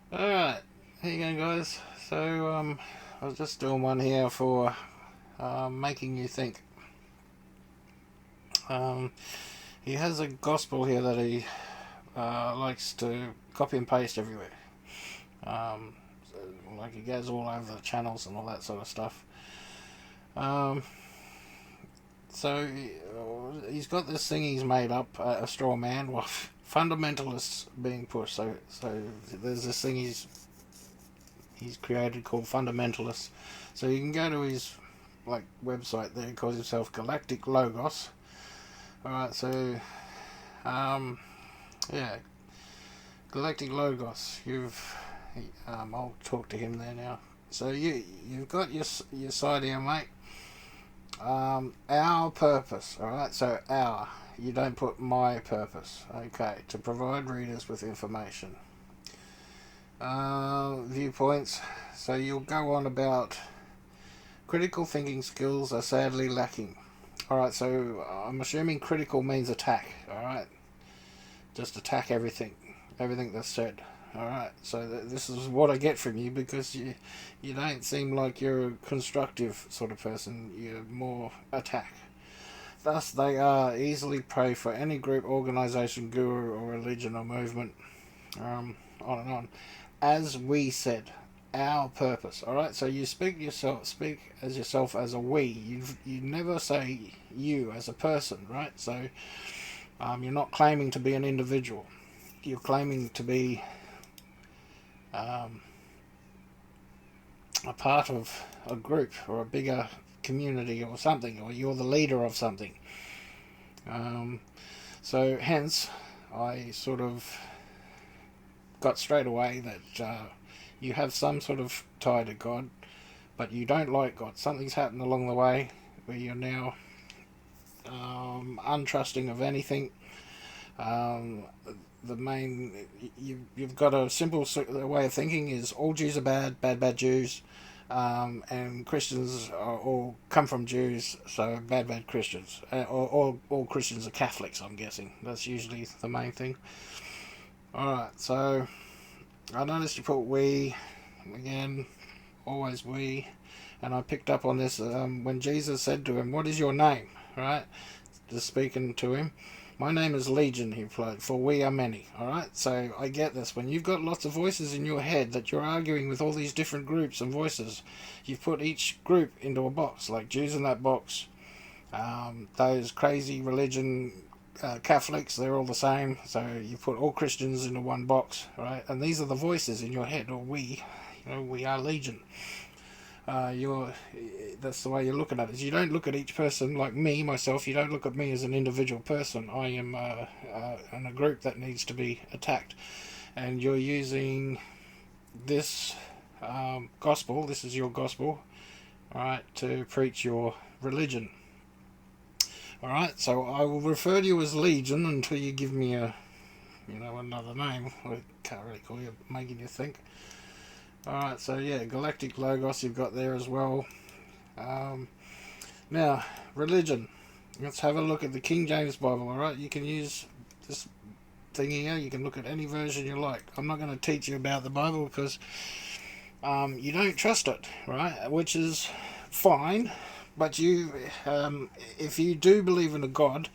Alright, here you go, guys. I was just doing one here for making you think. Um, he has a gospel here that he likes to copy and paste everywhere. Um, so, like he goes all over the channels and all that sort of stuff. Um, he's got this thing he's made up, a straw man, well, fundamentalists being pushed. So there's this thing he's created called fundamentalists. So you can go to his website there. He calls himself Galactic Logos. All right, so yeah, Galactic Logos. I'll talk to him there now. So you've got your side here, mate. Our purpose. All right, so our. You don't put my purpose. Okay, to provide readers with information. Viewpoints. So you'll go on about critical thinking skills are sadly lacking. Alright, so I'm assuming critical means attack. Alright, just attack everything. Everything that's said. Alright, so this is what I get from you because you don't seem like you're a constructive sort of person. You're more attack. Thus, they are easily prey for any group, organisation, guru, or religion or movement. On and on. As we said, our purpose. All right. So you speak as yourself as a we. You never say you as a person, right? So you're not claiming to be an individual. You're claiming to be a part of a group or a bigger community or something, or you're the leader of something. So hence, I sort of got straight away that you have some sort of tie to God, but you don't like God. Something's happened along the way where you're now untrusting of anything. Um, the main you've got a simple way of thinking is all Jews are bad Jews, and Christians are all come from Jews, so bad Christians. Or all Christians are Catholics. I'm guessing that's usually the main thing. All right, so I noticed you put we again, always we, and I picked up on this when Jesus said to him, "What is your name?" Right, just speaking to him. My name is Legion, he replied, for we are many. Alright, so I get this. When you've got lots of voices in your head that you're arguing with all these different groups and voices, you've put each group into a box, like Jews in that box. Those crazy religion Catholics, they're all the same. So you put all Christians into one box, right? And these are the voices in your head, or we, we are Legion. You're That's the way you're looking at it. You don't look at each person like me, myself. You don't look at me as an individual person. I am in a group that needs to be attacked, and you're using this gospel. This is your gospel, all right, to preach your religion. All right, so I will refer to you as Legion until you give me another name. I can't really call you, making you think. Alright, so yeah, Galactic Logos you've got there as well. Now, religion. Let's have a look at the King James Bible, alright? You can use this thing here, you can look at any version you like. I'm not going to teach you about the Bible because you don't trust it, right? Which is fine, but if you do believe in a God,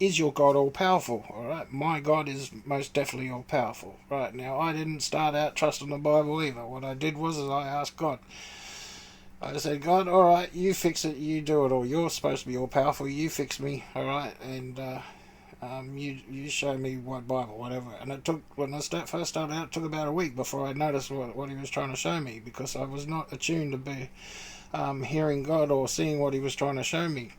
is your God all powerful? Alright, my God is most definitely all powerful. Right, now I didn't start out trusting the Bible either. What I did was I asked God. I said, God, alright, you fix it, you do it all. You're supposed to be all powerful, you fix me, alright, and you show me what Bible, whatever. And it took, when I first started out, it took about a week before I noticed what he was trying to show me, because I was not attuned to be hearing God or seeing what he was trying to show me.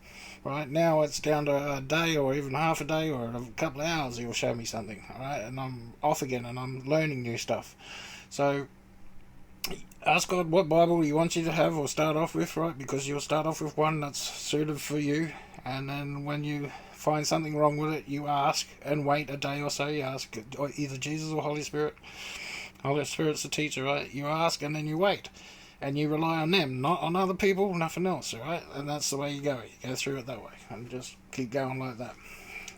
Right now it's down to a day or even half a day or a couple of hours he'll show me something, alright, and I'm off again and I'm learning new stuff. So ask God what Bible he wants you to have or start off with, right, because you'll start off with one that's suited for you, and then when you find something wrong with it, you ask and wait a day or so. You ask either Jesus or Holy Spirit. Holy Spirit's the teacher, right? You ask and then you wait. And you rely on them, not on other people, nothing else, alright? And that's the way you go. You go through it that way. And just keep going like that.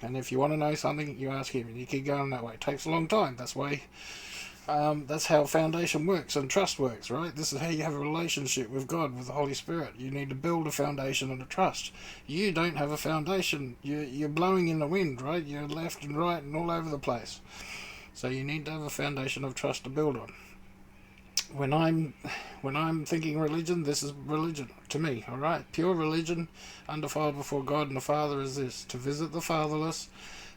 And if you want to know something, you ask him, and you keep going that way. It takes a long time. That's why That's how foundation works and trust works, right? This is how you have a relationship with God, with the Holy Spirit. You need to build a foundation and a trust. You don't have a foundation. You're blowing in the wind, right? You're left and right and all over the place. So you need to have a foundation of trust to build on. When I'm thinking religion, this is religion to me, all right? Pure religion, undefiled before God and the Father, is this: to visit the fatherless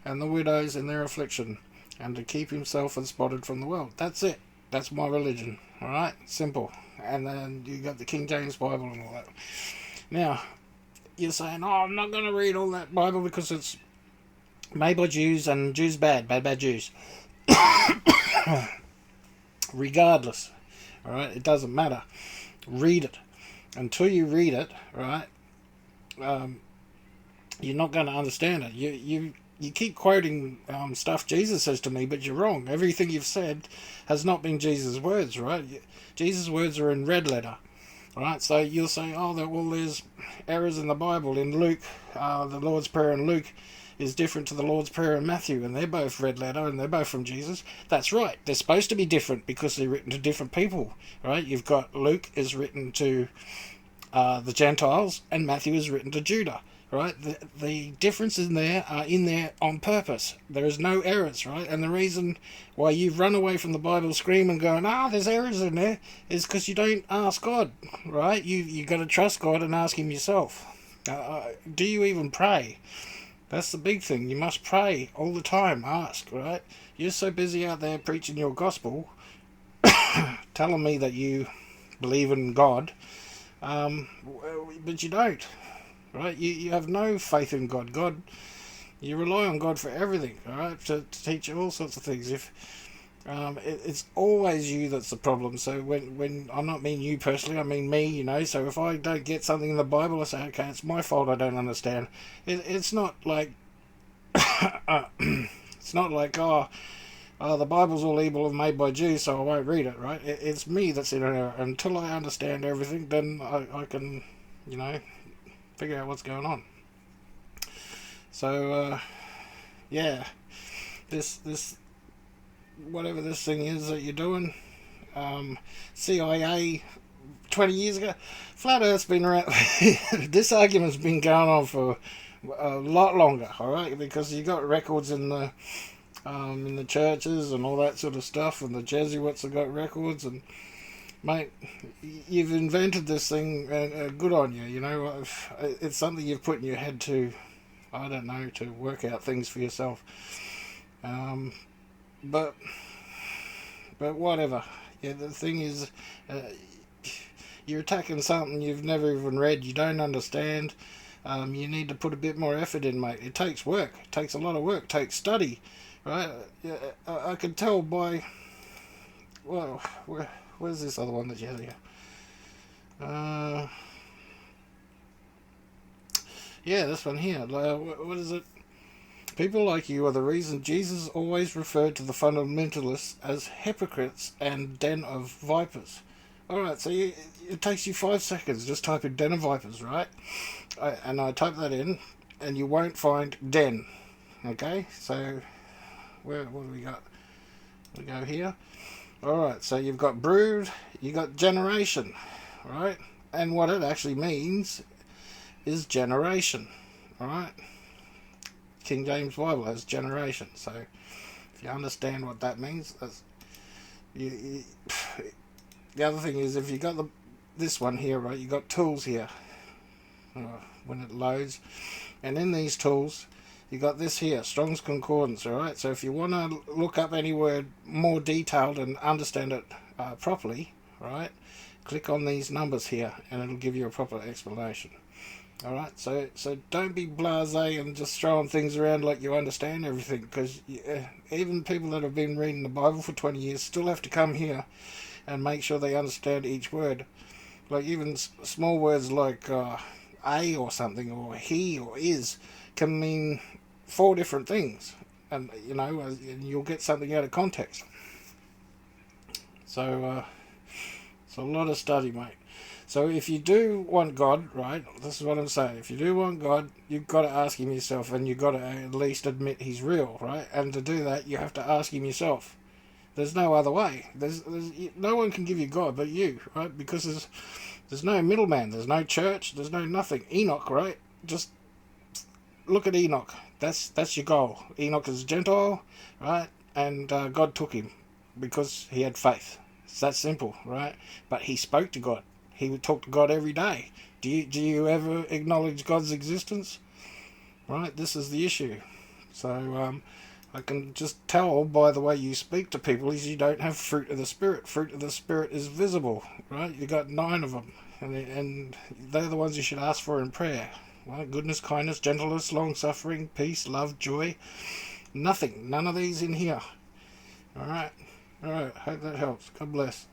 and the widows in their affliction, and to keep himself unspotted from the world. That's it. That's my religion. All right, simple. And then you got the King James Bible and all that. Now, you're saying, "Oh, I'm not going to read all that Bible because it's made by Jews and Jews bad Jews." Regardless, all right, it doesn't matter. Read it. Until you read it, right, you're not going to understand it. You keep quoting stuff Jesus says to me, but you're wrong. Everything you've said has not been Jesus' words, right? Jesus' words are in red letter, right? So you'll say, oh, there's errors in the Bible. In Luke, the Lord's Prayer in Luke is different to the Lord's Prayer in Matthew, and they're both red letter, and they're both from Jesus. That's right. They're supposed to be different because they're written to different people, right? You've got Luke is written to the Gentiles, and Matthew is written to Judah. Right, the differences in there are in there on purpose. There is no errors, right? And the reason why you've run away from the Bible screaming, going, there's errors in there, is because you don't ask God, right? You got to trust God and ask Him yourself. Do you even pray? That's the big thing. You must pray all the time. Ask, right? You're so busy out there preaching your gospel, telling me that you believe in God, but you don't. Right, you have no faith in God. You rely on God for everything. All right, to teach you all sorts of things. If it's always you that's the problem. So when I'm not mean you personally, I mean me. You know. So if I don't get something in the Bible, I say, okay, it's my fault. I don't understand. It's not like it's not like the Bible's all evil and made by Jews, so I won't read it. Right? It's me that's in error. Until I understand everything, then I can, figure out what's going on. So yeah, this whatever this thing is that you're doing, CIA 20 years ago, flat Earth's been around. This argument's been going on for a lot longer, all right, because you got records in the churches and all that sort of stuff, and the Jesuits have got records. And mate, you've invented this thing, and good on you. It's something you've put in your head to, I don't know, to work out things for yourself. But whatever. Yeah, the thing is, you're attacking something you've never even read. You don't understand. You need to put a bit more effort in, mate. It takes work. It takes a lot of work. It takes study, right? I can tell by, well, where's this other one that you had here? Yeah, this one here. What is it? People like you are the reason Jesus always referred to the fundamentalists as hypocrites and den of vipers. Alright, so it takes you 5 seconds. Just type in den of vipers, right? And I type that in, and you won't find den. Okay, so what do we got? We go here. Alright, so you've got brood, you got generation, right? And what it actually means is generation, alright? King James Bible has generation, so if you understand what that means, that's, the other thing is, if you got this one here, right, you got tools here, when it loads, and in these tools, you got this here, Strong's Concordance, alright? So if you want to look up any word more detailed and understand it properly, right, click on these numbers here, and it'll give you a proper explanation. Alright, so don't be blasé and just throwing things around like you understand everything, because even people that have been reading the Bible for 20 years still have to come here and make sure they understand each word. Like even small words like a or something, or he or is, can mean 4 different things, and and you'll get something out of context. So it's a lot of study, mate. So if you do want God, right, this is what I'm saying. If you do want God, you've got to ask Him yourself, and you've got to at least admit He's real, right? And to do that, you have to ask Him yourself. There's no other way. There's no one can give you God but you, right? Because there's no middleman. There's no church. There's no nothing. Enoch, right? Just look at Enoch. That's your goal. Enoch is a Gentile, right? And God took him because he had faith. It's that simple, right? But he spoke to God. He would talk to God every day. Do you ever acknowledge God's existence? Right? This is the issue. So I can just tell by the way you speak to people is you don't have fruit of the Spirit. Fruit of the Spirit is visible, right? You got 9 of them, and they're the ones you should ask for in prayer. Right? Goodness, kindness, gentleness, long-suffering, peace, love, joy. Nothing. None of these in here. All right. All right. Hope that helps. God bless.